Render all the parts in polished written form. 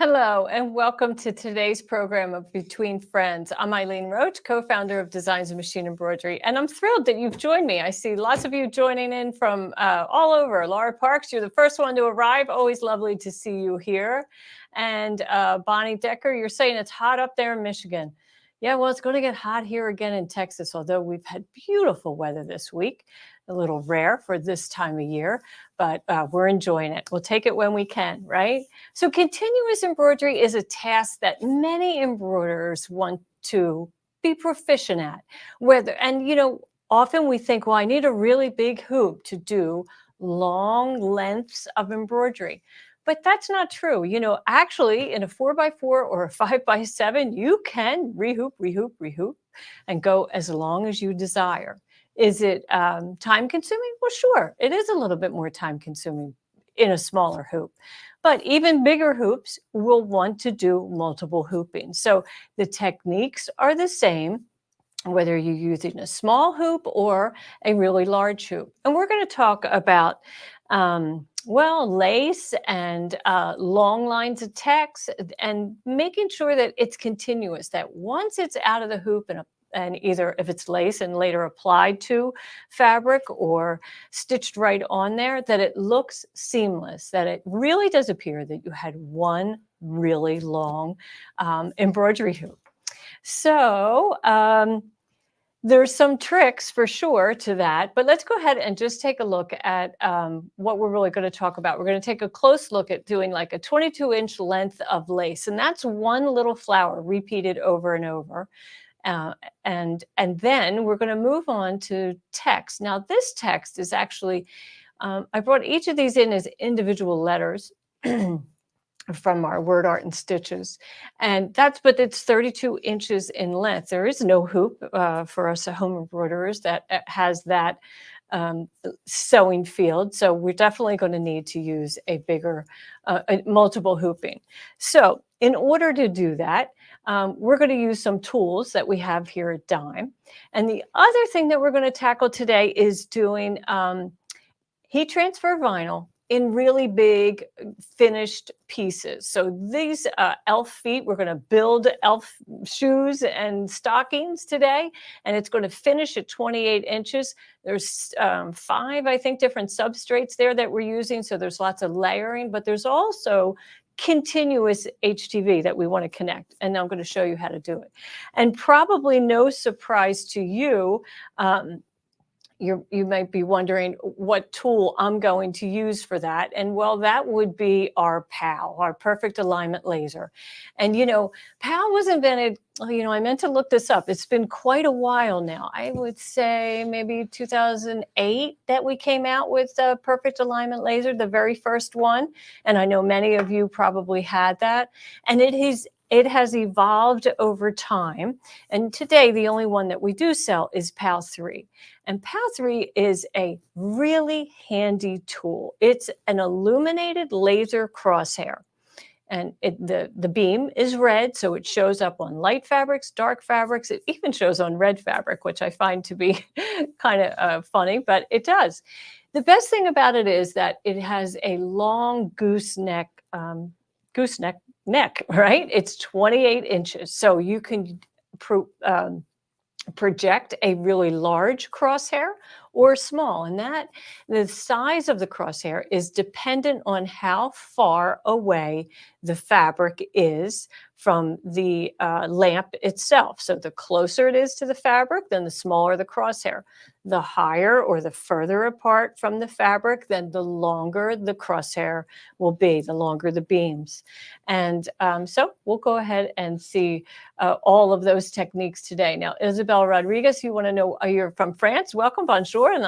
Hello, and welcome to today's program of Between Friends. I'm Eileen Roach, co-founder of Designs and Machine Embroidery, and I'm thrilled that you've joined me. I see lots of you joining in from all over. Laura Parks, you're the first one to arrive. Always lovely to see you here. And Bonnie Decker, you're saying it's hot up there in Michigan. Yeah, well, it's going to get hot here again in Texas, although we've had beautiful weather this week. A little rare for this time of year, but we're enjoying it. We'll take it when we can, right? So continuous embroidery is a task that many embroiderers want to be proficient at. Often we think, well, I need a really big hoop to do long lengths of embroidery. But that's not true. Actually, in a 4x4 or a 5x7, you can rehoop, rehoop, rehoop, and go as long as you desire. Is it time consuming? Well, sure, it is a little bit more time consuming in a smaller hoop. But even bigger hoops will want to do multiple hooping. So the techniques are the same, whether you're using a small hoop or a really large hoop. And we're going to talk about lace and long lines of text and making sure that it's continuous, that once it's out of the hoop and either if it's lace and later applied to fabric or stitched right on there, that it looks seamless, that it really does appear that you had one really long embroidery hoop. So there's some tricks for sure to that, but let's go ahead and just take a look at what we're really going to talk about. We're going to take a close look at doing like a 22-inch length of lace, and that's one little flower repeated over and over. And then we're going to move on to text. Now, this text is actually, I brought each of these in as individual letters from our Word Art and Stitches. But it's 32 inches in length. There is no hoop for us home embroiderers that has that sewing field. So we're definitely going to need to use a bigger, multiple hooping. So in order to do that, we're going to use some tools that we have here at Dime. And the other thing that we're going to tackle today is doing heat transfer vinyl in really big finished pieces. So these elf feet, we're going to build elf shoes and stockings today, and it's going to finish at 28 inches. There's 5, I think, different substrates there that we're using, so there's lots of layering, but there's also continuous HTV that we want to connect, and I'm going to show you how to do it. And probably no surprise to you, you might be wondering what tool I'm going to use for that. And well, that would be our PAL, our perfect alignment laser. And PAL was invented, I meant to look this up. It's been quite a while now. I would say maybe 2008 that we came out with the perfect alignment laser, the very first one. And I know many of you probably had that. And it has evolved over time. And today, the only one that we do sell is PAL 3. And PAL 3 is a really handy tool. It's an illuminated laser crosshair. And the beam is red, so it shows up on light fabrics, dark fabrics. It even shows on red fabric, which I find to be kind of funny, but it does. The best thing about it is that it has a long gooseneck neck, right? It's 28 inches. So you can project a really large crosshair or small. And the size of the crosshair is dependent on how far away the fabric is from the lamp itself. So the closer it is to the fabric, then the smaller the crosshair. The higher or the further apart from the fabric, then the longer the crosshair will be, the longer the beams. And so we'll go ahead and see all of those techniques today. Now, Isabel Rodriguez, you want to know, you're from France. Welcome, bonjour, and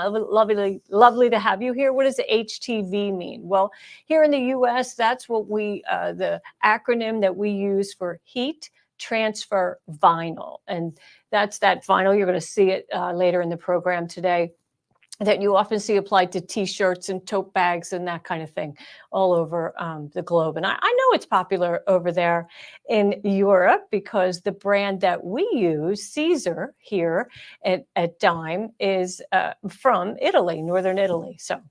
lovely to have you here. What does HTV mean? Well, here in the U.S., that's what the acronym that we use for heat transfer vinyl. And that's that vinyl. You're going to see it later in the program today, that you often see applied to T-shirts and tote bags and that kind of thing all over the globe. And I know it's popular over there in Europe because the brand that we use, Caesar, here at Dime, is from Italy, Northern Italy. So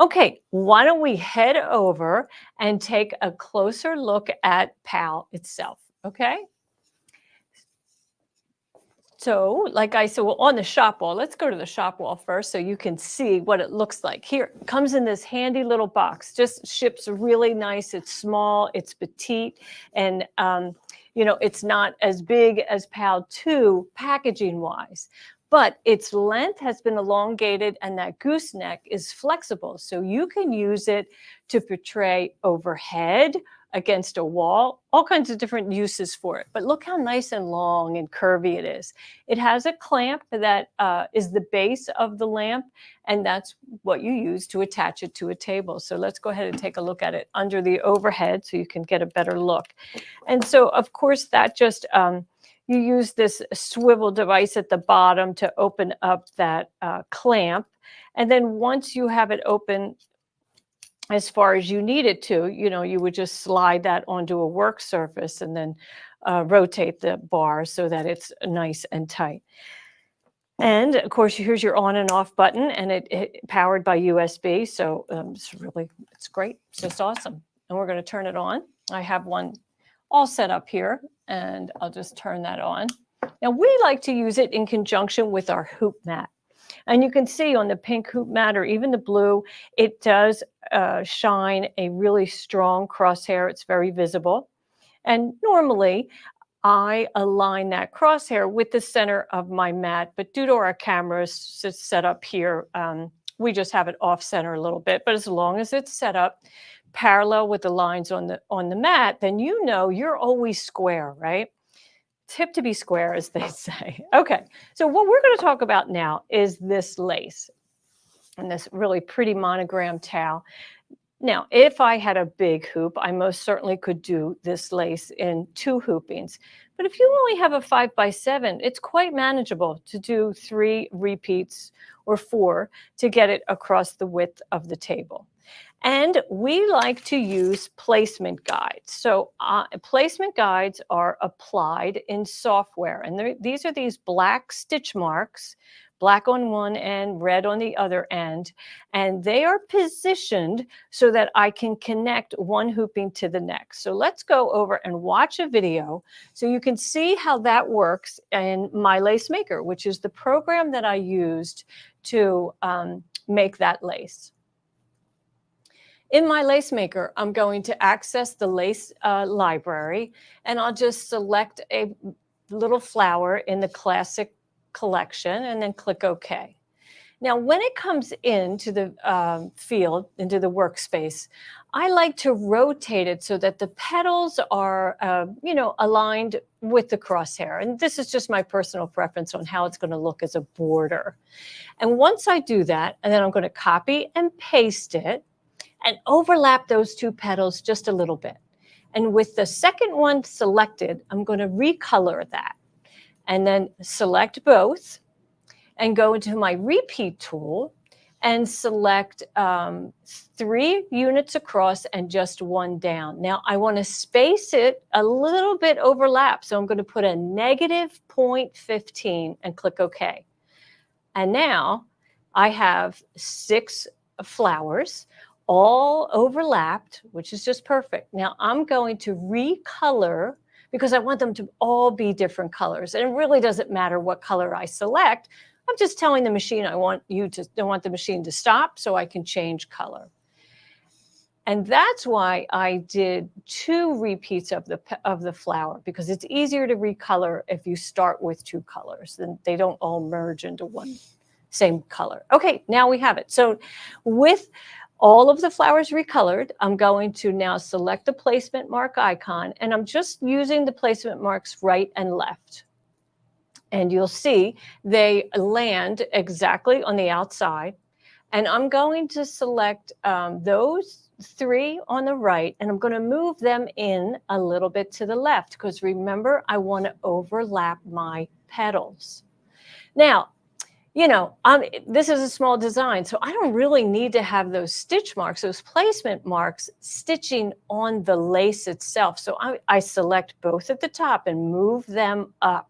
Okay, why don't we head over and take a closer look at PAL itself, okay? So, like I said, well, on the shop wall, let's go to the shop wall first so you can see what it looks like. Here, it comes in this handy little box, just ships really nice. It's small, it's petite, and it's not as big as PAL 2 packaging wise. But its length has been elongated and that gooseneck is flexible. So you can use it to portray overhead, against a wall, all kinds of different uses for it. But look how nice and long and curvy it is. It has a clamp that is the base of the lamp, and that's what you use to attach it to a table. So let's go ahead and take a look at it under the overhead so you can get a better look. And so, of course, that just you use this swivel device at the bottom to open up that clamp. And then once you have it open as far as you need it to, you would just slide that onto a work surface and then rotate the bar so that it's nice and tight. And of course, here's your on and off button, and it powered by USB. So it's great. It's just awesome. And we're going to turn it on. I have one all set up here, and I'll just turn that on. Now, we like to use it in conjunction with our hoop mat. And you can see on the pink hoop mat or even the blue, it does shine a really strong crosshair. It's very visible. And normally, I align that crosshair with the center of my mat, but due to our cameras set up here, we just have it off center a little bit. But as long as it's set up parallel with the lines on the mat, then you're always square, right? Tip to be square, as they say. Okay, so what we're going to talk about now is this lace and this really pretty monogram towel. Now, if I had a big hoop, I most certainly could do this lace in 2 hoopings. But if you only have a 5x7, it's quite manageable to do 3 repeats or 4 to get it across the width of the table. And we like to use placement guides. So placement guides are applied in software. And these are these black stitch marks, black on one end, red on the other end. And they are positioned so that I can connect one hooping to the next. So let's go over and watch a video so you can see how that works in My Lace Maker, which is the program that I used to make that lace. In My Lace Maker, I'm going to access the lace library, and I'll just select a little flower in the classic collection and then click OK. Now, when it comes into the field, into the workspace, I like to rotate it so that the petals are, aligned with the crosshair. And this is just my personal preference on how it's going to look as a border. And once I do that, and then I'm going to copy and paste it, and overlap those 2 petals just a little bit. And with the second one selected, I'm going to recolor that. And then select both and go into my repeat tool and select 3 units across and just 1 down. Now, I want to space it a little bit overlap. So I'm going to put a negative 0.15 and click OK. And now I have 6 flowers, all overlapped, which is just perfect. Now I'm going to recolor because I want them to all be different colors. And it really doesn't matter what color I select. I'm just telling the machine I want the machine to stop so I can change color. And that's why I did 2 repeats of the flower, because it's easier to recolor if you start with 2 colors. Then they don't all merge into one same color. Okay, now we have it. So with all of the flowers recolored, I'm going to now select the placement mark icon, and I'm just using the placement marks right and left. And you'll see they land exactly on the outside. And I'm going to select those 3 on the right, and I'm going to move them in a little bit to the left, because remember, I want to overlap my petals. Now, this is a small design, so I don't really need to have those stitch marks, those placement marks, stitching on the lace itself. So I select both at the top and move them up.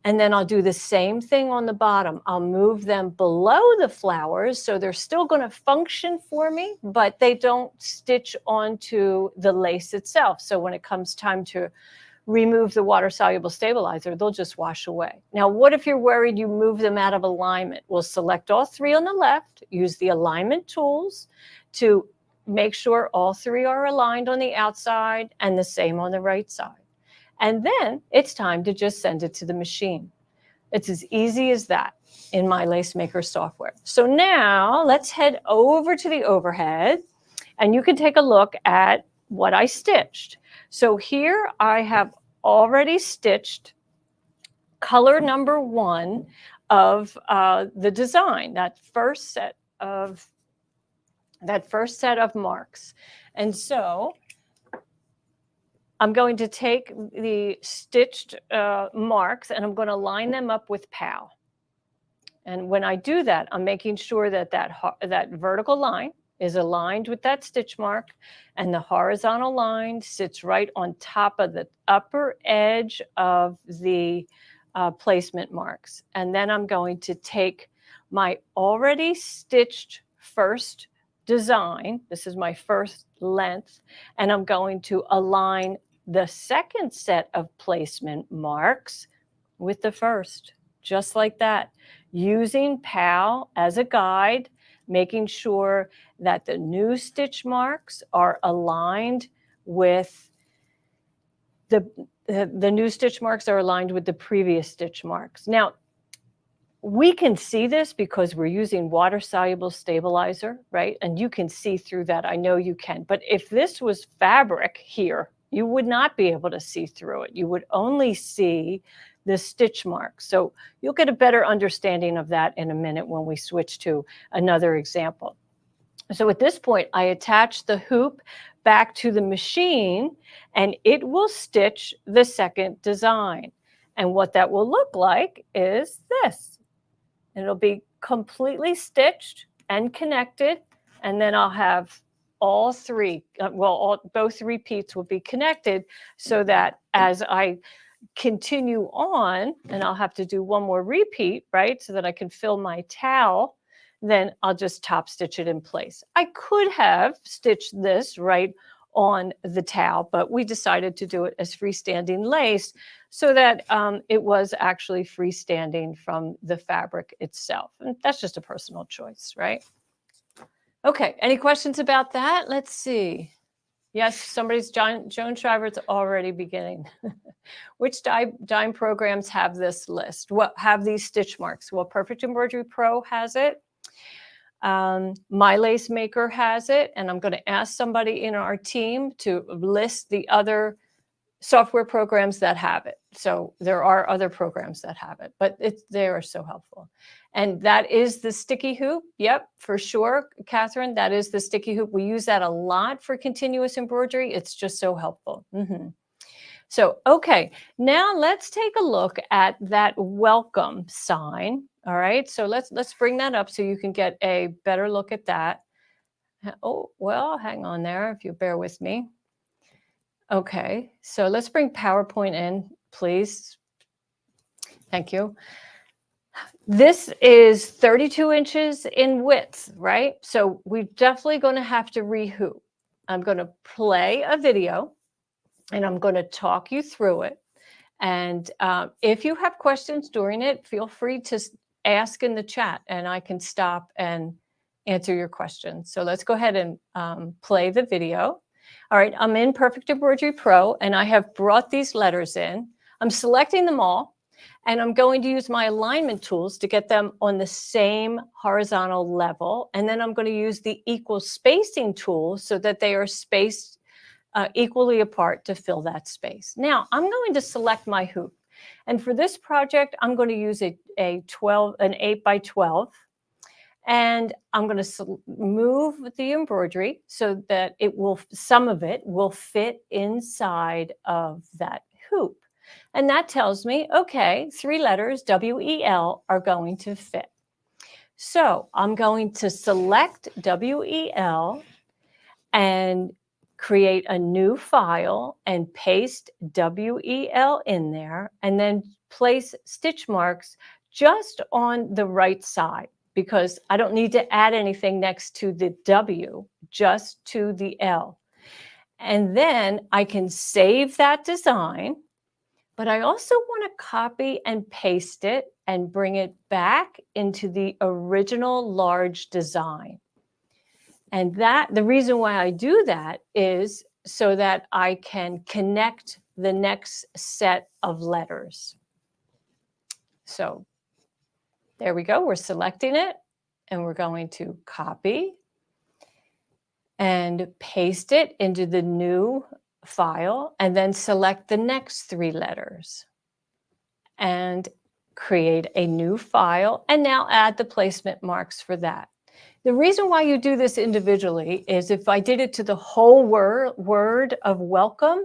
And then I'll do the same thing on the bottom. I'll move them below the flowers, so they're still going to function for me, but they don't stitch onto the lace itself. So when it comes time to remove the water-soluble stabilizer, they'll just wash away. Now, what if you're worried you move them out of alignment? We'll select all three on the left, use the alignment tools to make sure all three are aligned on the outside and the same on the right side. And then it's time to just send it to the machine. It's as easy as that in my Lace Maker software. So now let's head over to the overhead, and you can take a look at what I stitched. So here I have already stitched color number 1 of the design, that first set of marks. And so I'm going to take the stitched marks and I'm going to line them up with POW. And when I do that, I'm making sure that that vertical line is aligned with that stitch mark, and the horizontal line sits right on top of the upper edge of the placement marks. And then I'm going to take my already stitched first design, this is my first length, and I'm going to align the second set of placement marks with the first, just like that, using POW as a guide, making sure that the new stitch marks are aligned with the new stitch marks are aligned with the previous stitch marks. Now, we can see this because we're using water-soluble stabilizer, right? And you can see through that. I know you can. But if this was fabric here, you would not be able to see through it. You would only see the stitch marks. So you'll get a better understanding of that in a minute when we switch to another example. So at this point, I attach the hoop back to the machine, and it will stitch the second design. And what that will look like is this. It'll be completely stitched and connected, and then I'll have all three, both repeats will be connected, so that as I continue on, and I'll have to do one more repeat, right, so that I can fill my towel, then I'll just top stitch it in place. I could have stitched this right on the towel, but we decided to do it as freestanding lace so that it was actually freestanding from the fabric itself. And that's just a personal choice, right? Okay, any questions about that? Let's see. Yes, Joan Shriver's already beginning. Which dime programs have this list? What have these stitch marks? Well, Perfect Embroidery Pro has it. My Lace Maker has it, and I'm going to ask somebody in our team to list the other software programs that have it. So there are other programs that have it, but they are so helpful. And that is the sticky hoop. Yep, for sure, Catherine, that is the sticky hoop. We use that a lot for continuous embroidery. It's just so helpful. So, okay, now let's take a look at that welcome sign. All right, so let's bring that up so you can get a better look at that. Oh, well, hang on there if you bear with me. Okay, so let's bring PowerPoint in, please. Thank you. This is 32 inches in width, right? So we're definitely going to have to rehoop. I'm going to play a video, and I'm going to talk you through it. And if you have questions during it, feel free to ask in the chat, and I can stop and answer your questions. So let's go ahead and play the video. All right, I'm in Perfect Embroidery Pro, and I have brought these letters in. I'm selecting them all, and I'm going to use my alignment tools to get them on the same horizontal level. And then I'm going to use the equal spacing tool so that they are spaced equally apart to fill that space. Now, I'm going to select my hoop. And for this project, I'm going to use an 8 by 12. And I'm going to move the embroidery so that some of it will fit inside of that hoop. And that tells me, okay, 3 letters, W-E-L, are going to fit. So I'm going to select W-E-L and create a new file and paste WEL in there, and then place stitch marks just on the right side, because I don't need to add anything next to the W, just to the L. And then I can save that design, but I also want to copy and paste it and bring it back into the original large design. And the reason why I do that is so that I can connect the next set of letters. So there we go. We're selecting it, and we're going to copy and paste it into the new file, and then select the next 3 letters and create a new file, and now add the placement marks for that. The reason why you do this individually is if I did it to the whole word of welcome,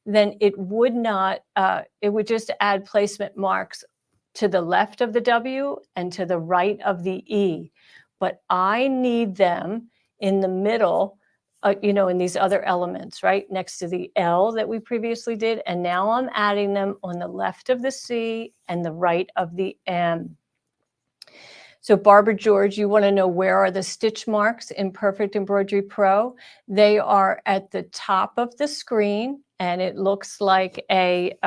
then it would not, it would just add placement marks to the left of the W and to the right of the E. But I need them in the middle, in these other elements, right? Next to the L that we previously did. And now I'm adding them on the left of the C and the right of the M. So Barbara George, you want to know where are the stitch marks in Perfect Embroidery Pro? They are at the top of the screen, and it looks like a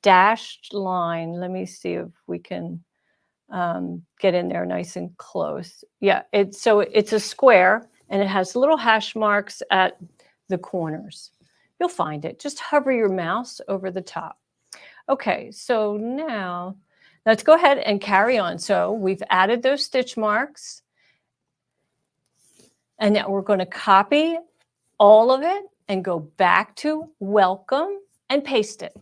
dashed line. Let me see if we can get in there nice and close. Yeah, it's a square, and it has little hash marks at the corners. You'll find it. Just hover your mouse over the top. Okay, so now let's go ahead and carry on. So we've added those stitch marks, and now we're going to copy all of it and go back to welcome and paste it.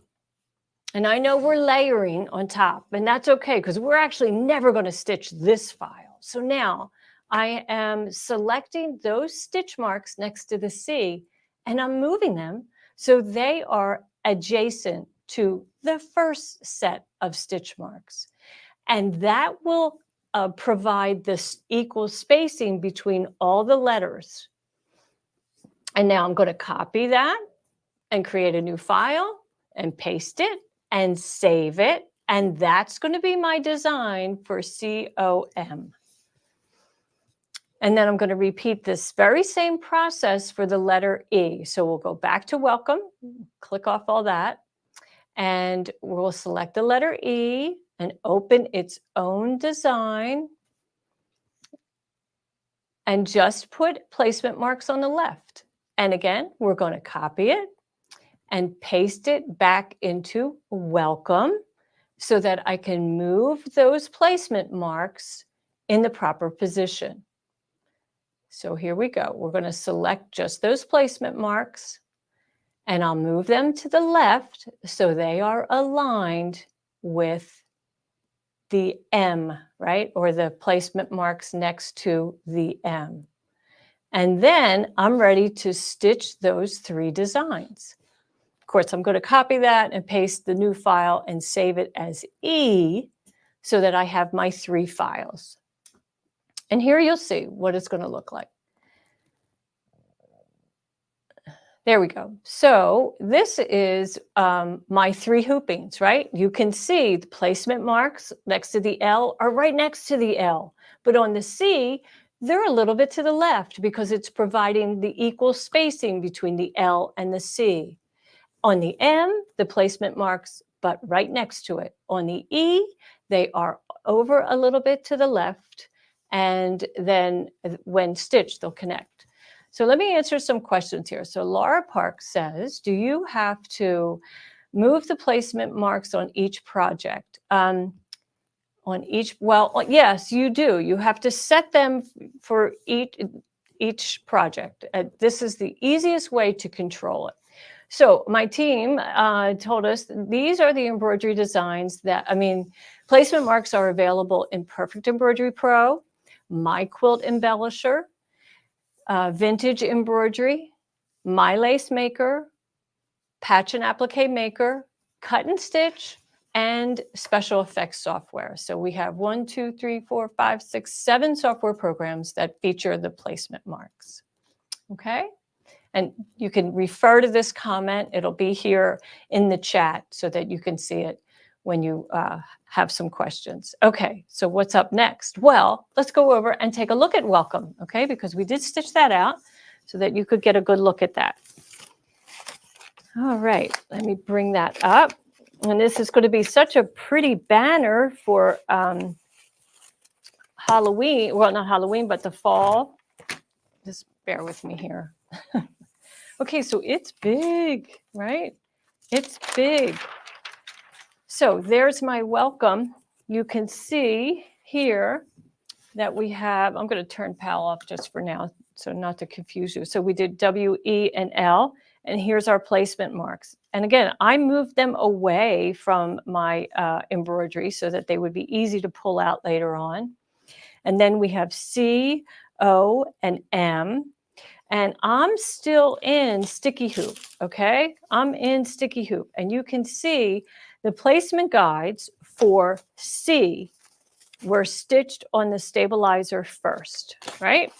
And I know we're layering on top, and that's okay because we're actually never going to stitch this file. So now I am selecting those stitch marks next to the C, and I'm moving them so they are adjacent to the first set of stitch marks. And that will provide this equal spacing between all the letters. And now I'm going to copy that and create a new file and paste it and save it. And that's going to be my design for COM. And then I'm going to repeat this very same process for the letter E. So we'll go back to welcome, click off all that, and we'll select the letter E and open its own design and just put placement marks on the left. And again, we're going to copy it and paste it back into welcome so that I can move those placement marks in the proper position. So here we go. We're going to select just those placement marks, and I'll move them to the left so they are aligned with the M, right? Or the placement marks next to the M. And then I'm ready to stitch those 3 designs. Of course, I'm going to copy that and paste the new file and save it as E so that I have my 3 files. And here you'll see what it's going to look like. There we go. So this is my 3 hoopings, right? You can see the placement marks next to the L are right next to the L. But on the C, they're a little bit to the left because it's providing the equal spacing between the L and the C. On the M, the placement marks, but right next to it. On the E, they are over a little bit to the left. And then when stitched, they'll connect. So let me answer some questions here. So Laura Park says, do you have to move the placement marks on each project? Well, yes, you do. You have to set them for each project. This is the easiest way to control it. So my team told us these are the embroidery designs placement marks are available in Perfect Embroidery Pro, My Quilt Embellisher, Vintage Embroidery, My Lace Maker, Patch and Applique Maker, Cut and Stitch, and Special Effects software. So we have 1, 2, 3, 4, 5, 6, 7 software programs that feature the placement marks. Okay? And you can refer to this comment. It'll be here in the chat so that you can see it when you have some questions. Okay, so what's up next? Well, let's go over and take a look at welcome, okay? Because we did stitch that out so that you could get a good look at that. All right, let me bring that up. And this is going to be such a pretty banner for Halloween. Well, not Halloween, but the fall. Just bear with me here. Okay, so it's big, right? It's big. So there's my welcome. You can see here that we have, I'm going to turn PAL off just for now, so not to confuse you. So we did W, E, and L, and here's our placement marks. And again, I moved them away from my embroidery so that they would be easy to pull out later on. And then we have C, O, and M. And I'm still in sticky hoop, okay? I'm in sticky hoop. And you can see the placement guides for C were stitched on the stabilizer first, right?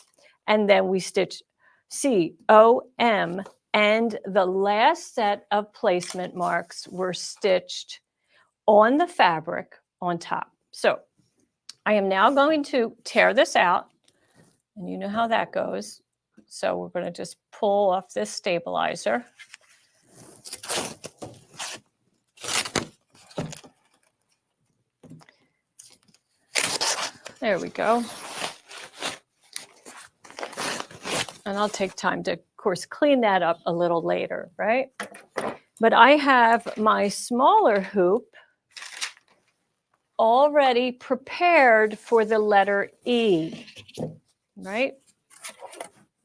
And then we stitched C, O, M, and the last set of placement marks were stitched on the fabric on top. So I am now going to tear this out, and you know how that goes. So we're going to just pull off this stabilizer. There we go. And I'll take time to, of course, clean that up a little later, right? But I have my smaller hoop already prepared for the letter E, right?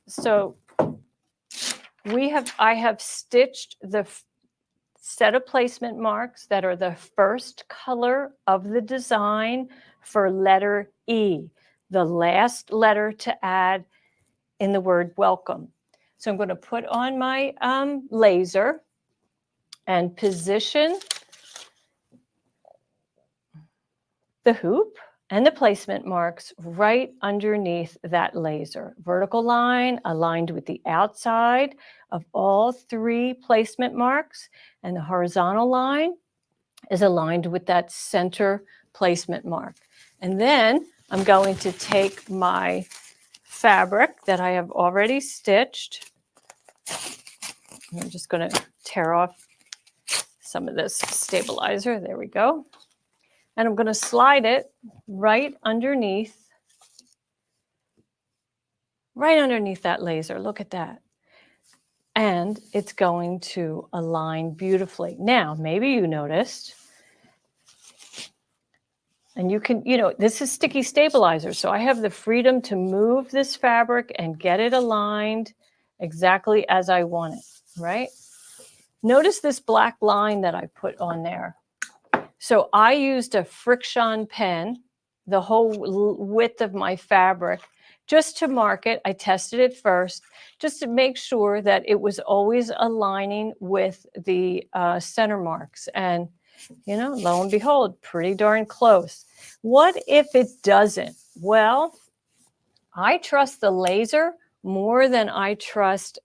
So I have stitched the set of placement marks that are the first color of the design for letter E, the last letter to add in the word welcome. So I'm going to put on my laser and position the hoop and the placement marks right underneath that laser. Vertical line aligned with the outside of all three placement marks, and the horizontal line is aligned with that center placement mark. And then I'm going to take my fabric that I have already stitched. I'm just going to tear off some of this stabilizer. There we go. And I'm going to slide it right underneath that laser. Look at that. And it's going to align beautifully. Now, maybe you noticed, and you can, this is sticky stabilizer, so I have the freedom to move this fabric and get it aligned exactly as I want it, right? Notice this black line that I put on there. So I used a friction pen, the whole width of my fabric, just to mark it. I tested it first, just to make sure that it was always aligning with the center marks. And, lo and behold, pretty darn close. What if it doesn't? Well, I trust the laser more than I trust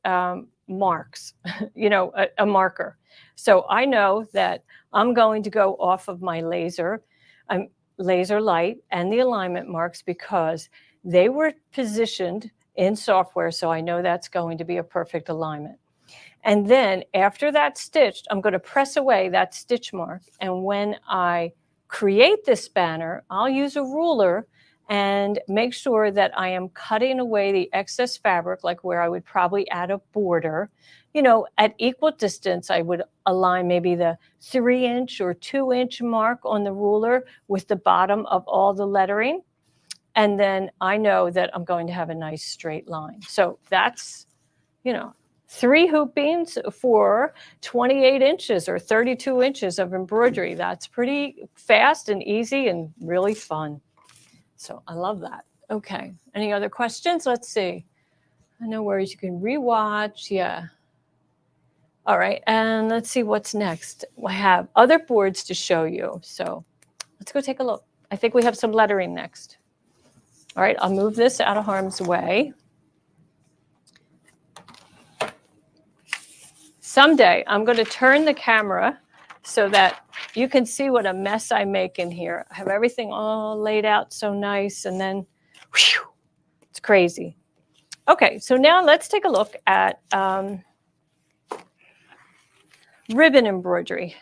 marks, a marker. So I know that I'm going to go off of my laser light and the alignment marks because they were positioned in software, so I know that's going to be a perfect alignment. And then after that's stitched, I'm going to press away that stitch mark. And when I create this banner, I'll use a ruler and make sure that I am cutting away the excess fabric, like where I would probably add a border. At equal distance, I would align maybe the 3-inch or 2-inch mark on the ruler with the bottom of all the lettering. And then I know that I'm going to have a nice straight line. So that's, 3 hoopings for 28 inches or 32 inches of embroidery. That's pretty fast and easy and really fun. So I love that. Okay. Any other questions? Let's see. I know where you can rewatch. Yeah. All right. And let's see what's next. I have other boards to show you. So let's go take a look. I think we have some lettering next. All right. I'll move this out of harm's way. someday I'm going to turn the camera so that you can see what a mess I make in here. I have everything all laid out so nice, and then whew, it's crazy. Okay, so now let's take a look at ribbon embroidery.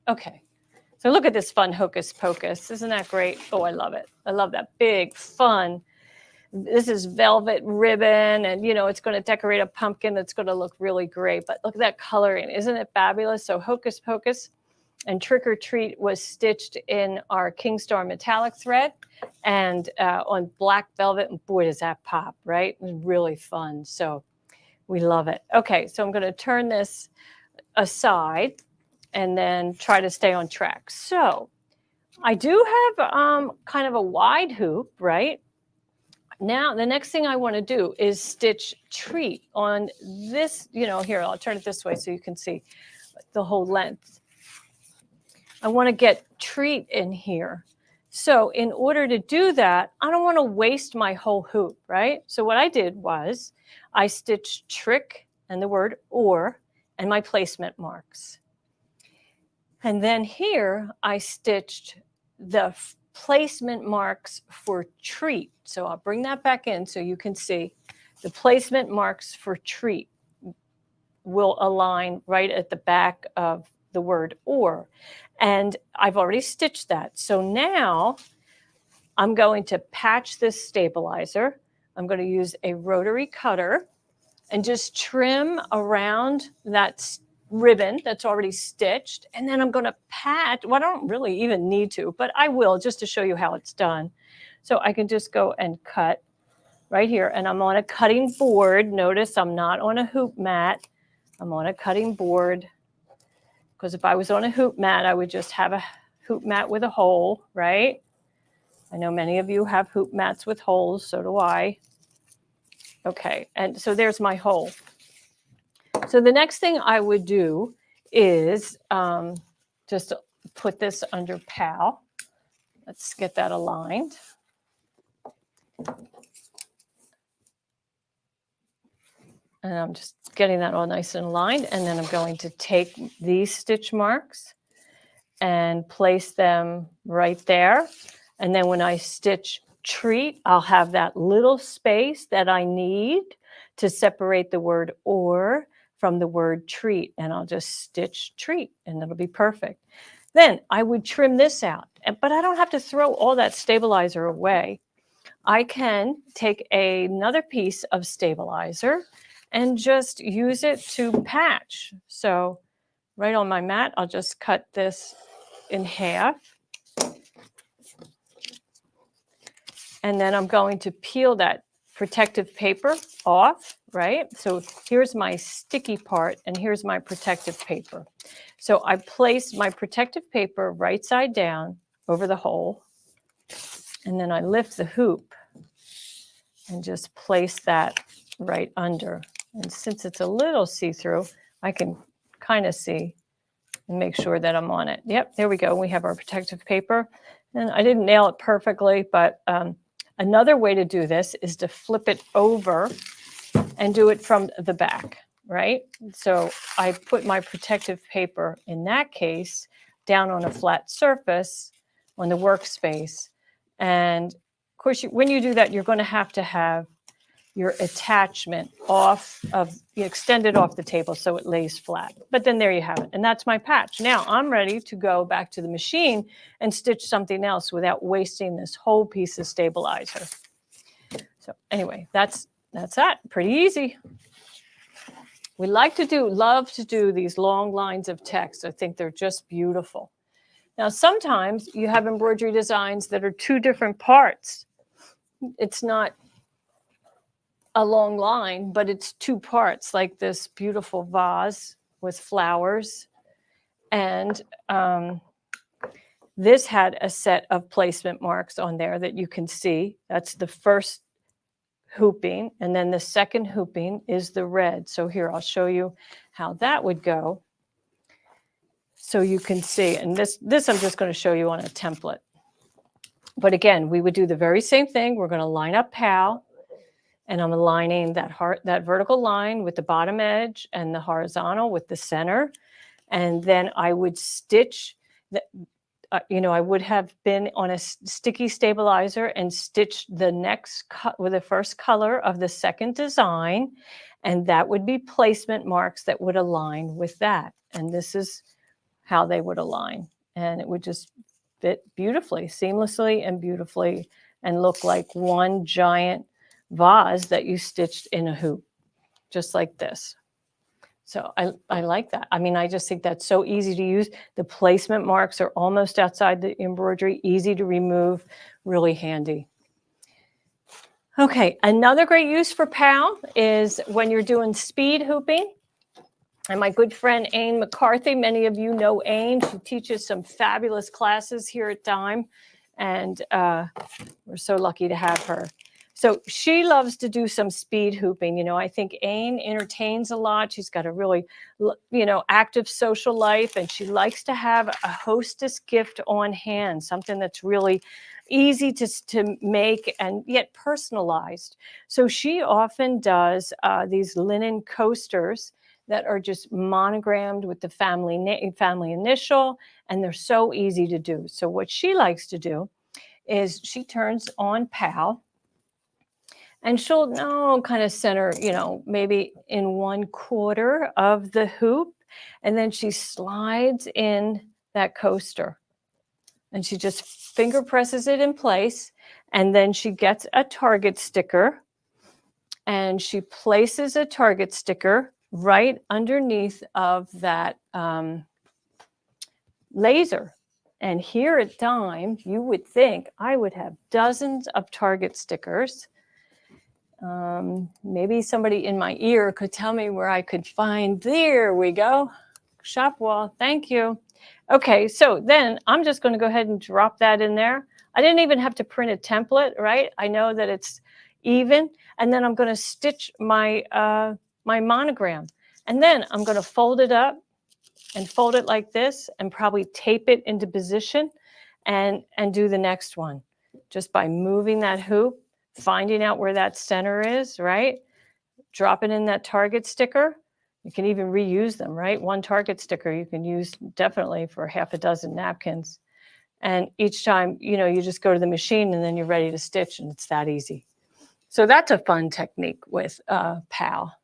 Okay, so look at this fun hocus pocus. Isn't that great? Oh, I love it. I love that big, fun. This is velvet ribbon, and it's going to decorate a pumpkin. That's going to look really great. But look at that coloring. Isn't it fabulous? So hocus pocus and trick or treat was stitched in our King Star metallic thread and on black velvet. And boy, does that pop, right? It was really fun. So we love it. Okay, so I'm going to turn this aside and then try to stay on track. So I do have kind of a wide hoop, right? Now, the next thing I want to do is stitch treat on this, here, I'll turn it this way so you can see the whole length. I want to get treat in here. So in order to do that, I don't want to waste my whole hoop, right? So what I did was I stitched trick and the word or and my placement marks. And then here I stitched the placement marks for treat. So I'll bring that back in so you can see the placement marks for treat will align right at the back of the word or. And I've already stitched that. So now I'm going to patch this stabilizer. I'm going to use a rotary cutter and just trim around that ribbon that's already stitched. And then I'm going to patch. Well, I don't really even need to, but I will just to show you how it's done. So I can just go and cut right here. And I'm on a cutting board. Notice I'm not on a hoop mat. I'm on a cutting board. Because if I was on a hoop mat, I would just have a hoop mat with a hole, right? I know many of you have hoop mats with holes. So do I. Okay. And so there's my hole. So the next thing I would do is just put this under PAL. Let's get that aligned. And I'm just getting that all nice and aligned. And then I'm going to take these stitch marks and place them right there. And then when I stitch treat, I'll have that little space that I need to separate the word or from the word treat, and I'll just stitch treat, and it'll be perfect. Then I would trim this out, but I don't have to throw all that stabilizer away. I can take another piece of stabilizer and just use it to patch. So right on my mat, I'll just cut this in half. And then I'm going to peel that protective paper off, right? So here's my sticky part and here's my protective paper. So I place my protective paper right side down over the hole, and then I lift the hoop and just place that right under. And since it's a little see-through, I can kind of see and make sure that I'm on it. Yep, there we go. We have our protective paper. And I didn't nail it perfectly, but another way to do this is to flip it over and do it from the back, right? So I put my protective paper, in that case, down on a flat surface on the workspace. And of course, when you do that, you're going to have your attachment extended off the table so it lays flat. But then there you have it. And that's my patch. Now I'm ready to go back to the machine and stitch something else without wasting this whole piece of stabilizer. So anyway, that's that. Pretty easy. We love to do these long lines of text. I think they're just beautiful. Now, sometimes you have embroidery designs that are two different parts. It's not a long line, but it's two parts, like this beautiful vase with flowers. And this had a set of placement marks on there that you can see. That's the first hooping. And then the second hooping is the red. So here, I'll show you how that would go. So you can see, and this I'm just going to show you on a template. But again, we would do the very same thing. We're going to line up PAL. and I'm aligning that vertical line with the bottom edge and the horizontal with the center. And then I would stitch the, I would have been on a sticky stabilizer and stitched the next with the first color of the second design. And that would be placement marks that would align with that. And this is how they would align. And it would just fit beautifully, seamlessly and beautifully, and look like one giant vase that you stitched in a hoop, just like this. So I like that. I mean, I just think that's so easy to use. The placement marks are almost outside the embroidery, easy to remove, really handy. Okay, another great use for PAL is when you're doing speed hooping. And my good friend Aine McCarthy, many of you know Aine. She teaches some fabulous classes here at Dime, and we're so lucky to have her. So she loves to do some speed hooping. I think Aine entertains a lot. She's got a really, active social life, and she likes to have a hostess gift on hand, something that's really easy to make and yet personalized. So she often does these linen coasters that are just monogrammed with the family initial, and they're so easy to do. So what she likes to do is she turns on PAL, and she'll kind of center, maybe in 1/4 of the hoop, and then she slides in that coaster, and she just finger presses it in place, and then she gets a target sticker, and she places a target sticker right underneath of that laser. And here at Dime, you would think I would have dozens of target stickers. Maybe somebody in my ear could tell me where I could find. There we go. Shop wall. Thank you. Okay, so then I'm just going to go ahead and drop that in there. I didn't even have to print a template, right? I know that it's even. And then I'm going to stitch my my monogram. And then I'm going to fold it up and fold it like this and probably tape it into position and do the next one just by moving that hoop, finding out where that center is, right? Dropping in that target sticker. You can even reuse them, right? One target sticker you can use definitely for half a dozen napkins. And each time, you just go to the machine and then you're ready to stitch, and it's that easy. So that's a fun technique with PAL.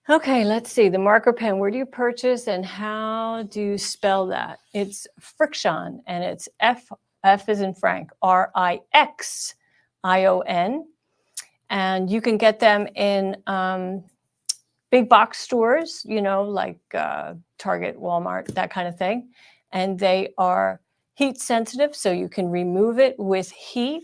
Okay, let's see. The marker pen, where do you purchase and how do you spell that? It's Frixion, and it's F as in Frank, Rixion. And you can get them in big box stores, like Target, Walmart, that kind of thing. And they are heat sensitive, so you can remove it with heat.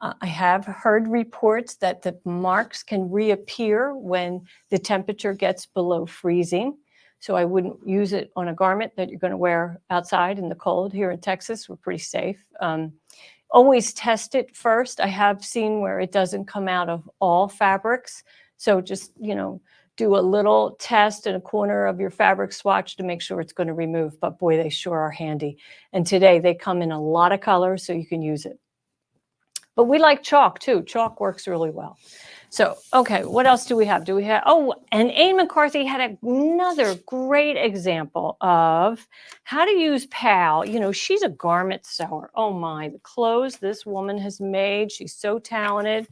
I have heard reports that the marks can reappear when the temperature gets below freezing. So I wouldn't use it on a garment that you're going to wear outside in the cold. Here in Texas, we're pretty safe. Always test it first. I have seen where it doesn't come out of all fabrics. So just, do a little test in a corner of your fabric swatch to make sure it's going to remove. But boy, they sure are handy. And today they come in a lot of colors, so you can use it. But we like chalk too. Chalk works really well. So, okay, what else do we have? And Aine McCarthy had another great example of how to use PAL. She's a garment sewer. Oh my, the clothes this woman has made. She's so talented.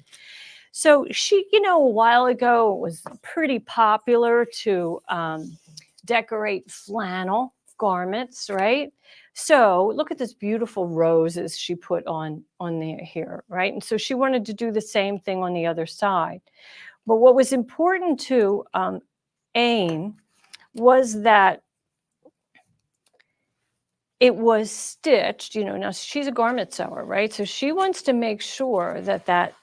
So she, a while ago, it was pretty popular to decorate flannel garments, right? So look at this beautiful roses she put on there here, right? And so she wanted to do the same thing on the other side. But what was important to Aine was that it was stitched, now she's a garment sewer, right? So she wants to make sure that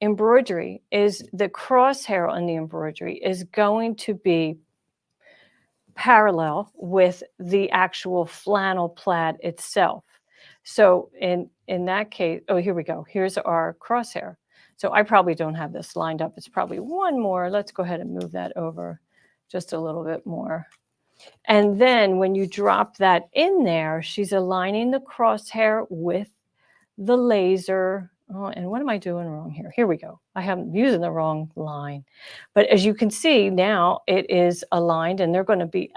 embroidery the crosshair on the embroidery is going to be parallel with the actual flannel plaid itself. So in that case, here we go. Here's our crosshair. So I probably don't have this lined up. It's probably one more. Let's go ahead and move that over just a little bit more. And then when you drop that in there, she's aligning the crosshair with the laser, Oh, and what am I doing wrong here? Here we go. I'm using the wrong line. But as you can see now, it is aligned and they're going to be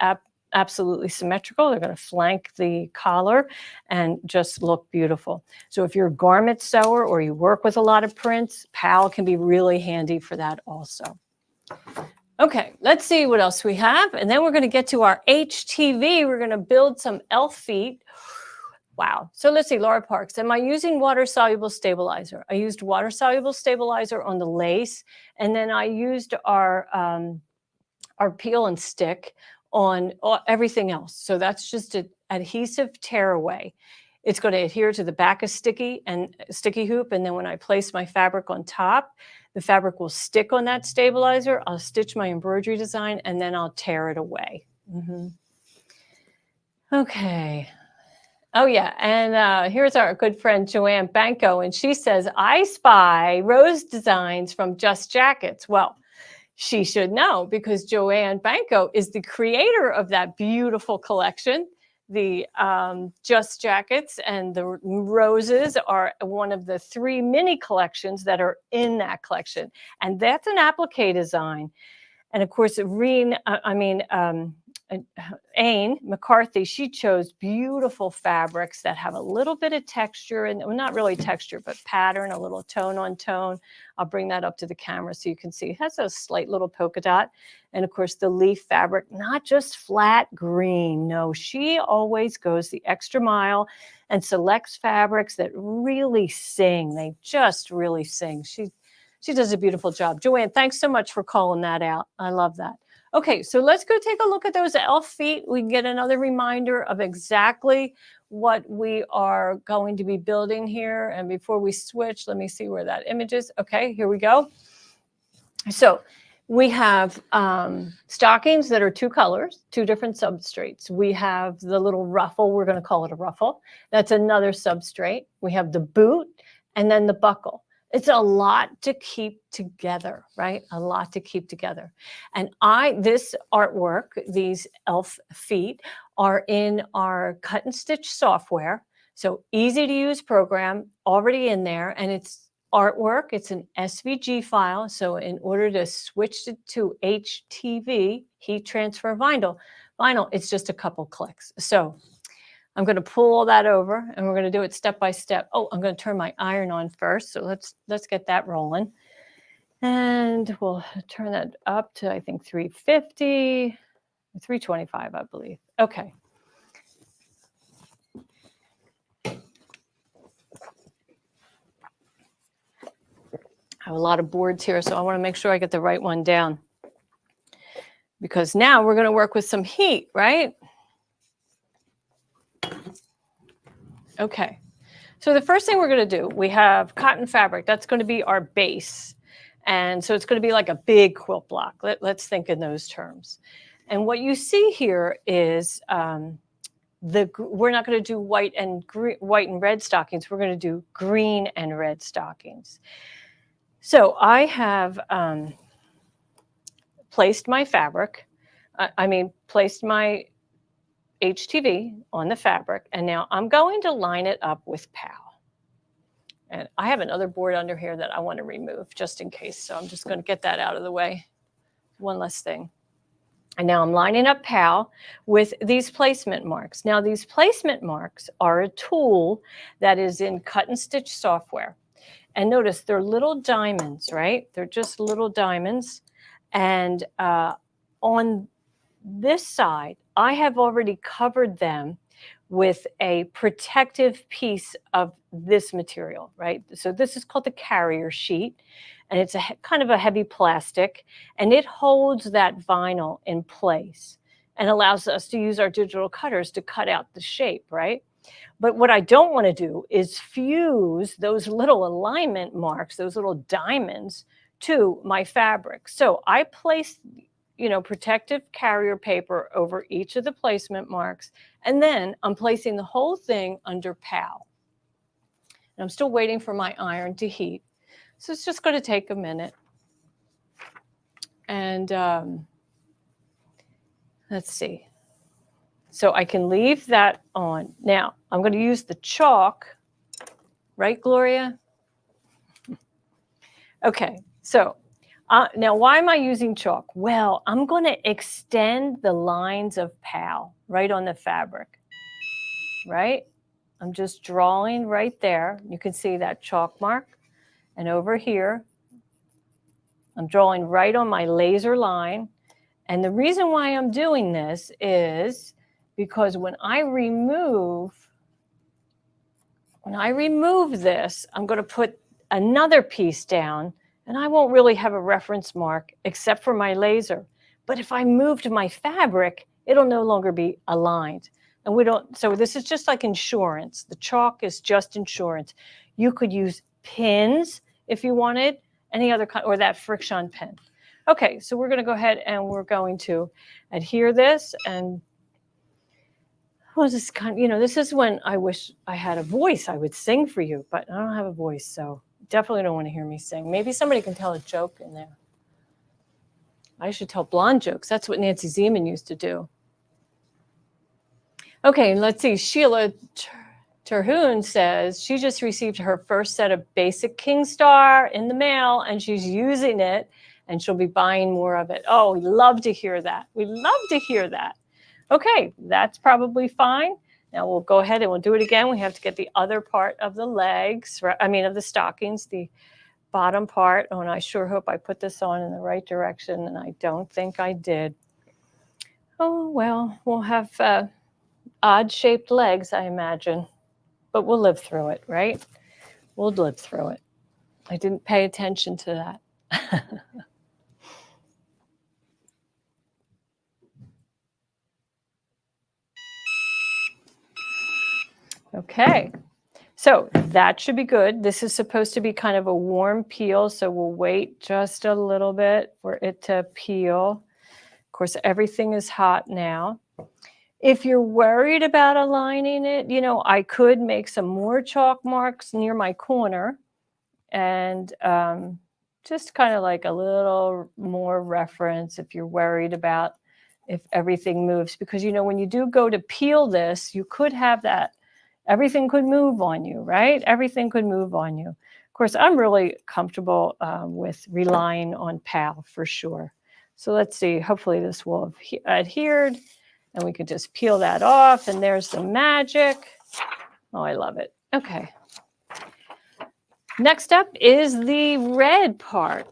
absolutely symmetrical. They're going to flank the collar and just look beautiful. So if you're a garment sewer or you work with a lot of prints, PAL can be really handy for that also. Okay, let's see what else we have. And then we're going to get to our HTV. We're going to build some elf feet. Wow. So let's see, Laura Parks, am I using water-soluble stabilizer? I used water-soluble stabilizer on the lace, and then I used our peel and stick on everything else. So that's just an adhesive tearaway. It's going to adhere to the back of sticky hoop, and then when I place my fabric on top, the fabric will stick on that stabilizer. I'll stitch my embroidery design, and then I'll tear it away. Okay. Oh, yeah. And here's our good friend, Joanne Banco. And she says, I spy rose designs from Just Jackets. Well, she should know because Joanne Banco is the creator of that beautiful collection. The Just Jackets and the roses are one of the 3 mini collections that are in that collection. And that's an applique design. And of course, Aine McCarthy, she chose beautiful fabrics that have a little bit of texture and well, not really texture, but pattern, a little tone on tone. I'll bring that up to the camera so you can see. It has a slight little polka dot. And of course, the leaf fabric, not just flat green. No, she always goes the extra mile and selects fabrics that really sing. They just really sing. She does a beautiful job. Joanne, thanks so much for calling that out. I love that. Okay, so let's go take a look at those elf feet. We can get another reminder of exactly what we are going to be building here. And before we switch, let me see where that image is. Okay, here we go. So we have stockings that are 2 colors, 2 different substrates. We have the little ruffle. We're going to call it a ruffle. That's another substrate. We have the boot and then the buckle. It's a lot to keep together, right? A lot to keep together. And this artwork, these elf feet, are in our cut and stitch software. So easy to use program already in there. And it's artwork. It's an SVG file. So in order to switch it to HTV, heat transfer vinyl, it's just a couple clicks. So I'm going to pull all that over and we're going to do it step by step. Oh, I'm going to turn my iron on first. So let's get that rolling. And we'll turn that up to, I think, 350, 325, I believe. Okay. I have a lot of boards here, so I want to make sure I get the right one down. Because now we're going to work with some heat, right? Okay, so the first thing we're going to do, we have cotton fabric. That's going to be our base. And so it's going to be like a big quilt block. Let's think in those terms. And what you see here is we're not going to do white and red stockings. We're going to do green and red stockings. So I have placed my fabric. Placed my HTV on the fabric, and now I'm going to line it up with PAL. And I have another board under here that I want to remove just in case, so I'm just going to get that out of the way. One less thing. And now I'm lining up PAL with these placement marks. Now these placement marks are a tool that is in cut and stitch software. And notice they're little diamonds, right? They're just little diamonds. And on this side, I have already covered them with a protective piece of this material, right? So this is called the carrier sheet, and it's kind of a heavy plastic, and it holds that vinyl in place and allows us to use our digital cutters to cut out the shape, right? But what I don't want to do is fuse those little alignment marks, those little diamonds, to my fabric. So I place protective carrier paper over each of the placement marks. And then I'm placing the whole thing under PAL. And I'm still waiting for my iron to heat. So it's just going to take a minute. And let's see. So I can leave that on. Now, I'm going to use the chalk. Right, Gloria? Okay, so now why am I using chalk? Well, I'm going to extend the lines of PAL right on the fabric, right? I'm just drawing right there. You can see that chalk mark. And over here, I'm drawing right on my laser line. And the reason why I'm doing this is because when I remove this, I'm going to put another piece down, and I won't really have a reference mark except for my laser. But if I moved my fabric, it'll no longer be aligned. And we don't, so this is just like insurance. The chalk is just insurance. You could use pins if you wanted, any other kind, or that friction pin. Okay, so we're going to go ahead and we're going to adhere this. And well, this kind, this is when I wish I had a voice. I would sing for you, but I don't have a voice, so definitely don't want to hear me sing. Maybe somebody can tell a joke in there. I should tell blonde jokes. That's what Nancy Zeman used to do. Okay, let's see. Sheila Terhune says she just received her first set of basic King Star in the mail, and she's using it, and she'll be buying more of it. Oh, we love to hear that. We love to hear that. Okay, that's probably fine. Now we'll go ahead and we'll do it again. We have to get the other part of the legs, of the stockings, the bottom part. Oh, and I sure hope I put this on in the right direction, and I don't think I did. Oh, well, we'll have odd-shaped legs, I imagine, but we'll live through it, right? We'll live through it. I didn't pay attention to that. Okay, so that should be good. This is supposed to be kind of a warm peel, so we'll wait just a little bit for it to peel. Of course, everything is hot now. If you're worried about aligning it, I could make some more chalk marks near my corner and just kind of like a little more reference if you're worried about if everything moves. Because, when you do go to peel this, you could have that. Everything could move on you, right? Everything could move on you. Of course, I'm really comfortable with relying on PAL for sure. So let's see. Hopefully this will have adhered, and we could just peel that off, and there's the magic. Oh, I love it. Okay. Next up is the red part.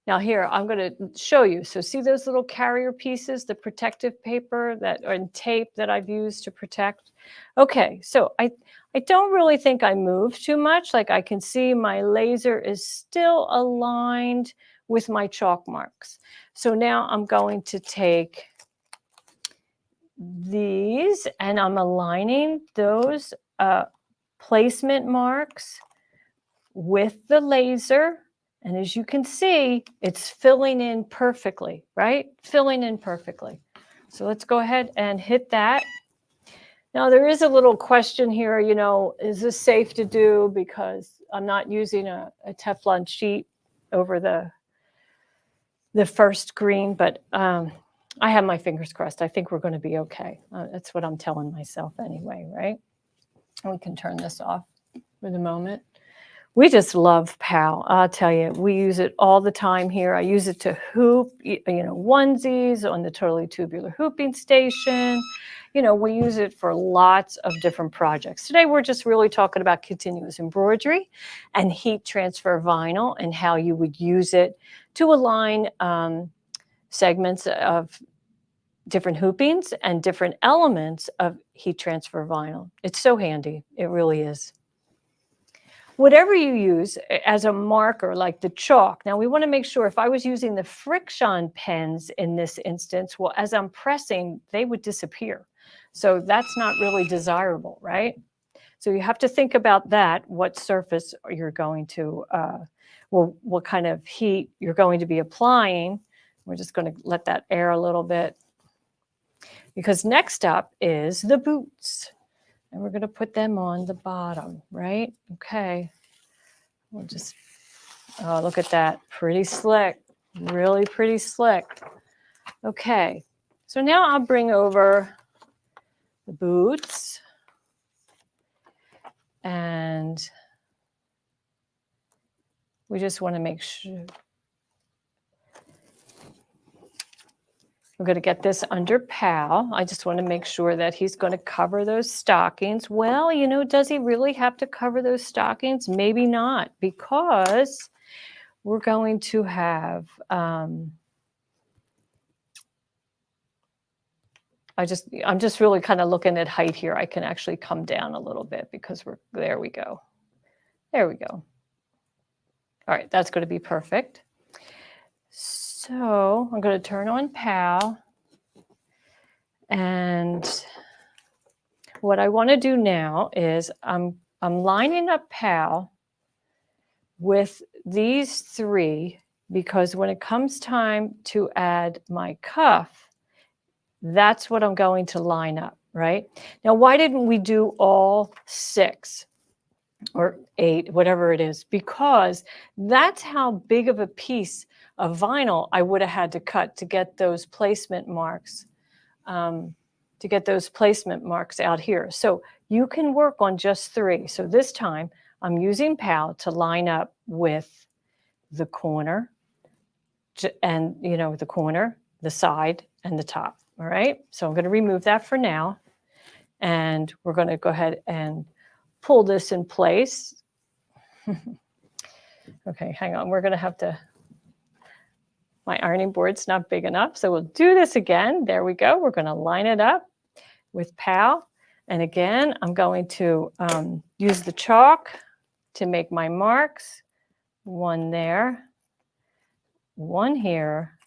Now here, I'm going to show you. So see those little carrier pieces, the protective paper and tape that I've used to protect? Okay, so I don't really think I moved too much. Like I can see my laser is still aligned with my chalk marks. So now I'm going to take these and I'm aligning those placement marks with the laser. And as you can see, it's filling in perfectly, right? Filling in perfectly. So let's go ahead and hit that. Now, there is a little question here, is this safe to do? Because I'm not using a Teflon sheet over the first green, but I have my fingers crossed. I think we're going to be okay. That's what I'm telling myself anyway, right? And we can turn this off for the moment. We just love PAL. I'll tell you, we use it all the time here. I use it to hoop, onesies on the totally tubular hooping station. We use it for lots of different projects. Today, we're just really talking about continuous embroidery and heat transfer vinyl and how you would use it to align segments of different hoopings and different elements of heat transfer vinyl. It's so handy. It really is. Whatever you use as a marker, like the chalk. Now, we want to make sure if I was using the friction pens in this instance, well, as I'm pressing, they would disappear. So that's not really desirable, right? So you have to think about that, what surface you're going to, what kind of heat you're going to be applying. We're just going to let that air a little bit. Because next up is the boots. And we're going to put them on the bottom, right? Okay. We'll just, oh, look at that. Pretty slick. Really pretty slick. Okay. So now I'll bring over the boots. And We just want to make sure. We're going to get this under Pal. I just want to make sure that he's going to cover those stockings. Well, you know, does he really have to cover those stockings? Maybe not, because we're going to have, I'm just really kind of looking at height here. I can actually come down a little bit because there we go. There we go. All right, that's going to be perfect. So I'm going to turn on Pal. And what I want to do now is I'm lining up Pal with these three, because when it comes time to add my cuff, that's what I'm going to line up, right? Now, why didn't we do all 6 or 8, whatever it is? Because that's how big of a piece of vinyl I would have had to cut to get those placement marks, out here. So you can work on just 3. So this time I'm using Pal to line up with the corner, and the corner, the side, and the top. All right, so I'm going to remove that for now, and we're going to go ahead and pull this in place. Okay, hang on. We're going to have to, my ironing board's not big enough, so we'll do this again. There we go. We're going to line it up with Pal. And again, I'm going to use the chalk to make my marks. 1 there, 1 here,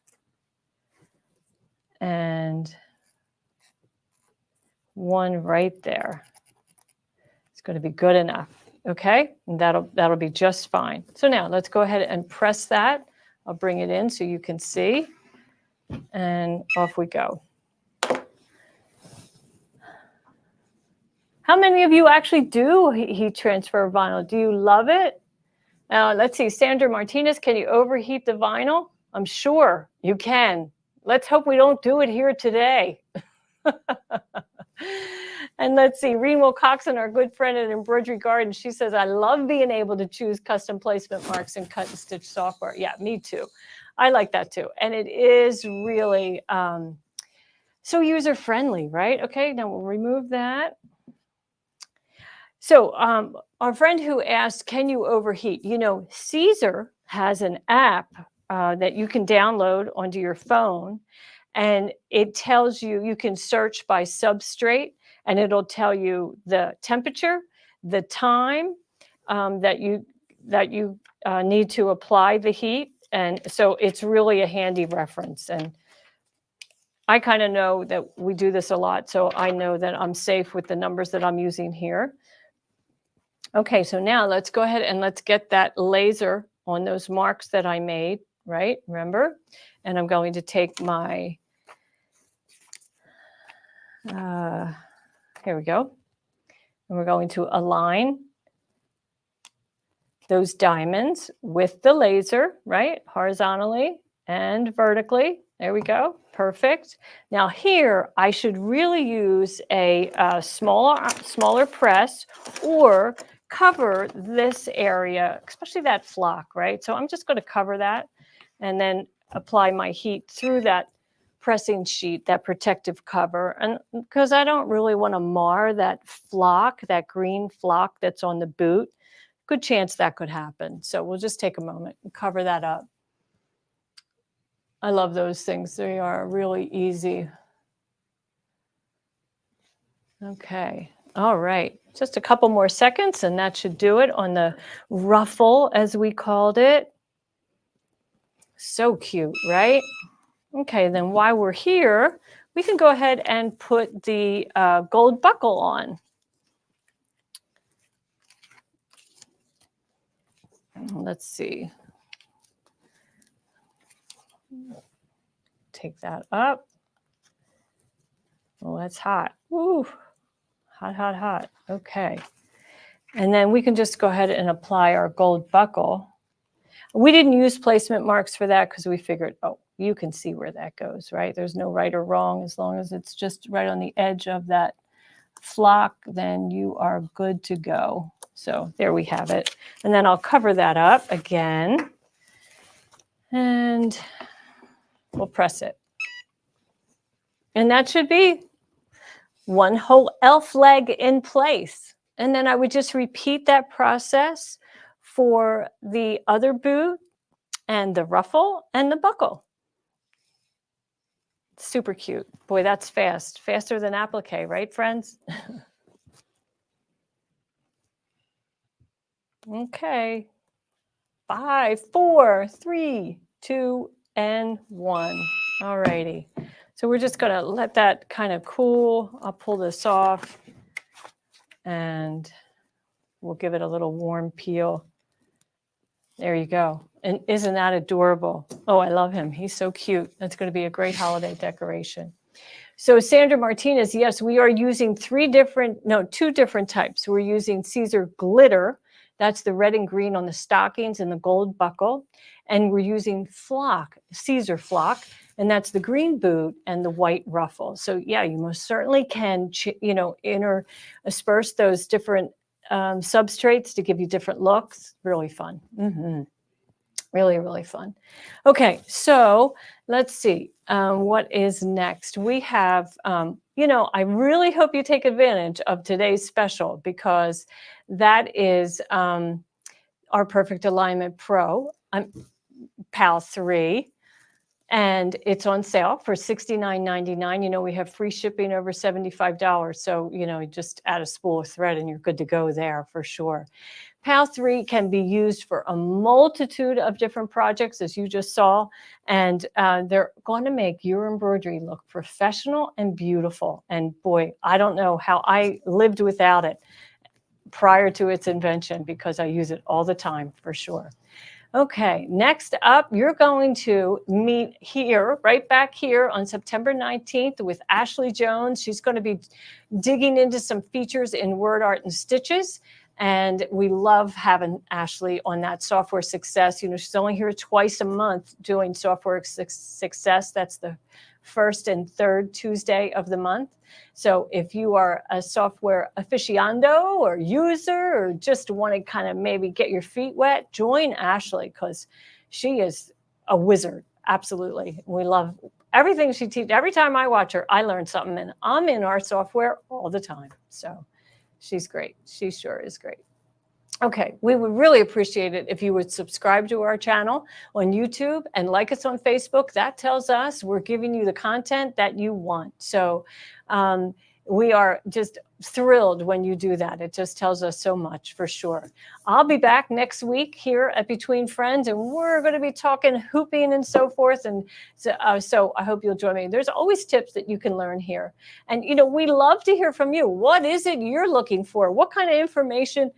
and 1 right there. It's going to be good enough. Okay, and that'll be just fine. So now let's go ahead and press that. I'll bring it in so you can see, and off we go. How many of you actually do heat transfer vinyl? Do you love it? Let's see, Sandra Martinez, can you overheat the vinyl? I'm sure you can. Let's hope we don't do it here today. And let's see, Renewal Coxon, our good friend at Embroidery Garden, she says, I love being able to choose custom placement marks in cut and stitch software. Yeah, me too. I like that too. And it is really so user-friendly, right? Okay, now we'll remove that. So our friend who asked, can you overheat? You know, Caesar has an app that you can download onto your phone, and it tells you, you can search by substrate, and it'll tell you the temperature, the time that you need to apply the heat. And so it's really a handy reference. And I kind of know that we do this a lot, so I know that I'm safe with the numbers that I'm using here. Okay, so now let's go ahead and let's get that laser on those marks that I made, right? Remember? And I'm going to take my, here we go. And we're going to align those diamonds with the laser, right? Horizontally and vertically. There we go. Perfect. Now here, I should really use a smaller press, or cover this area, especially that flock, right? So I'm just going to cover that and then apply my heat through that pressing sheet, that protective cover. And because I don't really want to mar that flock, that green flock that's on the boot, good chance that could happen. So we'll just take a moment and cover that up. I love those things. They are really easy. Okay. All right. Just a couple more seconds, and that should do it on the ruffle, as we called it. So cute, right? Okay, then while we're here, we can go ahead and put the gold buckle on. Let's see. Take that up. Oh, that's hot. Woo. Hot, hot, hot. Okay. And then we can just go ahead and apply our gold buckle. We didn't use placement marks for that because we figured, oh, you can see where that goes, right? There's no right or wrong. As long as it's just right on the edge of that flock, then you are good to go. So there we have it. And then I'll cover that up again. And we'll press it. And that should be one whole elf leg in place. And then I would just repeat that process for the other boot and the ruffle and the buckle. Super cute. Boy, that's fast. Faster than applique, right, friends? Okay. 5, 4, 3, 2, and 1. All righty. So we're just going to let that kind of cool. I'll pull this off and we'll give it a little warm peel. There you go. And isn't that adorable? Oh, I love him. He's so cute. That's going to be a great holiday decoration. So Sandra Martinez, yes, we are using two different types. We're using Caesar glitter. That's the red and green on the stockings and the gold buckle. And we're using flock, Caesar flock, and that's the green boot and the white ruffle. So yeah, you most certainly can, intersperse those different substrates to give you different looks. Really fun. Really, really fun. Okay, so let's see. What is next? We have, I really hope you take advantage of today's special because that is our Perfect Alignment Pro, PAL 3. And it's on sale for $69.99. We have free shipping over $75. So, just add a spool of thread and you're good to go there for sure. PAL 3 can be used for a multitude of different projects, as you just saw. And they're going to make your embroidery look professional and beautiful. And boy, I don't know how I lived without it prior to its invention because I use it all the time for sure. Okay, next up, you're going to meet here, right back here on September 19th with Ashley Jones. She's going to be digging into some features in Word Art and Stitches. And we love having Ashley on that Software Success. She's only here twice a month doing Software Success. That's the first and third Tuesday of the month. So if you are a software aficionado or user or just want to kind of maybe get your feet wet, join Ashley because she is a wizard. Absolutely. We love everything she teaches. Every time I watch her, I learn something, and I'm in our software all the time. So she's great. She sure is great. Okay, we would really appreciate it if you would subscribe to our channel on YouTube and like us on Facebook. That tells us we're giving you the content that you want. So we are just thrilled when you do that. It just tells us so much for sure. I'll be back next week here at Between Friends, and we're going to be talking hooping and so forth. And so I hope you'll join me. There's always tips that you can learn here. And, we love to hear from you. What is it you're looking for? What kind of information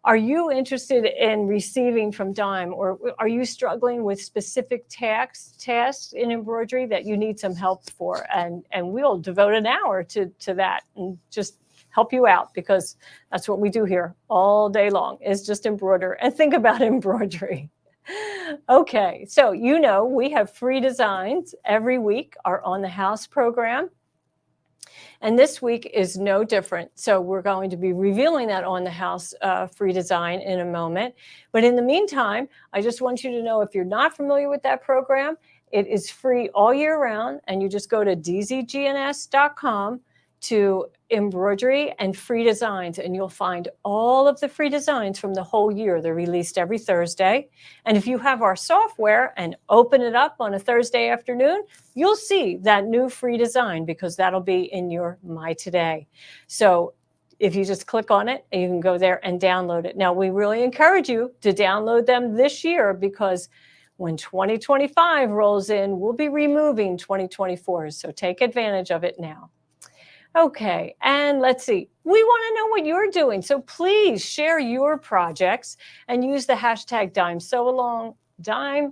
are you interested in receiving from Dime, or are you struggling with specific tasks in embroidery that you need some help for? And we'll devote an hour to that and just help you out, because that's what we do here all day long, is just embroider and think about embroidery. Okay, so we have free designs every week, our On the House program. And this week is no different. So we're going to be revealing that On the House free design in a moment. But in the meantime, I just want you to know, if you're not familiar with that program, it is free all year round. And you just go to dzgns.com to embroidery and free designs, and you'll find all of the free designs from the whole year. They're released every Thursday. And if you have our software and open it up on a Thursday afternoon, you'll see that new free design, because that'll be in your My Today. So if you just click on it, you can go there and download it. Now, we really encourage you to download them this year, because when 2025 rolls in, we'll be removing 2024. So take advantage of it now. Okay, and let's see. We want to know what you're doing. So please share your projects and use the hashtag hashtag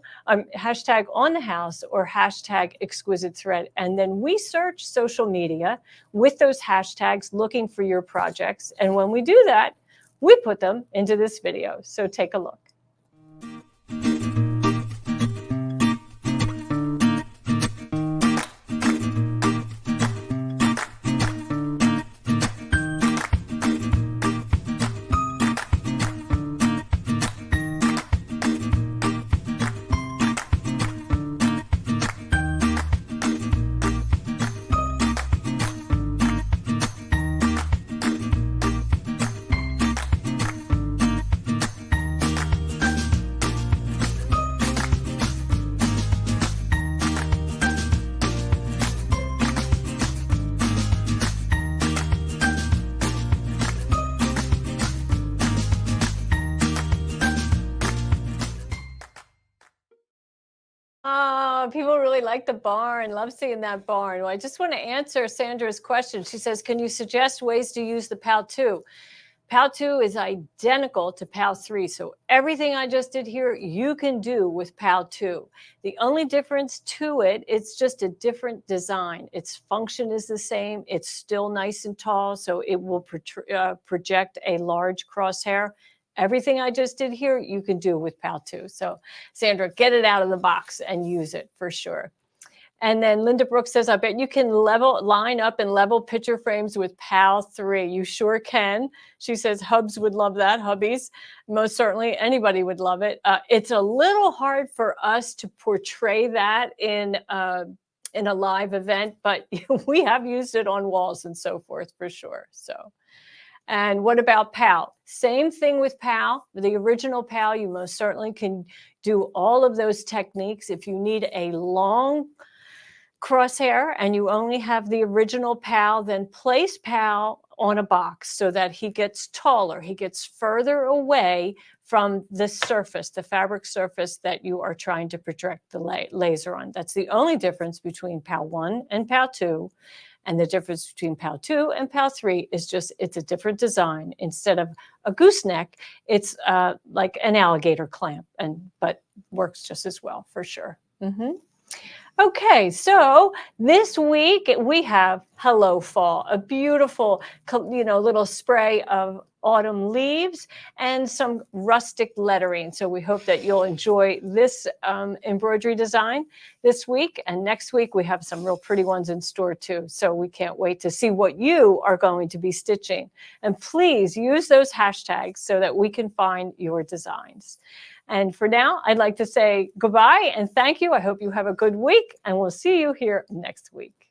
On the House, or hashtag Exquisite Thread. And then we search social media with those hashtags looking for your projects. And when we do that, we put them into this video. So take a look. People really like the barn. Love seeing that barn. Well, I just want to answer Sandra's question. She says, can you suggest ways to use the PAL 2? PAL 2 is identical to PAL 3. So everything I just did here, you can do with PAL 2. The only difference to it, it's just a different design. Its function is the same. It's still nice and tall, so it will project a large crosshair. Everything I just did here, you can do with PAL 2. So Sandra, get it out of the box and use it for sure. And then Linda Brooks says, I bet you can line up and level picture frames with PAL 3. You sure can. She says, hubs would love that, hubbies. Most certainly, anybody would love it. It's a little hard for us to portray that in a live event, but we have used it on walls and so forth for sure. So. And what about PAL? Same thing with PAL. The original PAL, you most certainly can do all of those techniques. If you need a long crosshair and you only have the original PAL, then place PAL on a box so that he gets taller. He gets further away from the surface, the fabric surface that you are trying to project the laser on. That's the only difference between PAL 1 and PAL 2. And the difference between PAL 2 and PAL 3 is just, it's a different design. Instead of a gooseneck, it's like an alligator clamp, but works just as well for sure. Okay, so this week we have Hello Fall, a beautiful, little spray of autumn leaves and some rustic lettering. So we hope that you'll enjoy this embroidery design this week. And next week we have some real pretty ones in store too. So we can't wait to see what you are going to be stitching. And please use those hashtags so that we can find your designs. And for now, I'd like to say goodbye and thank you. I hope you have a good week, and we'll see you here next week.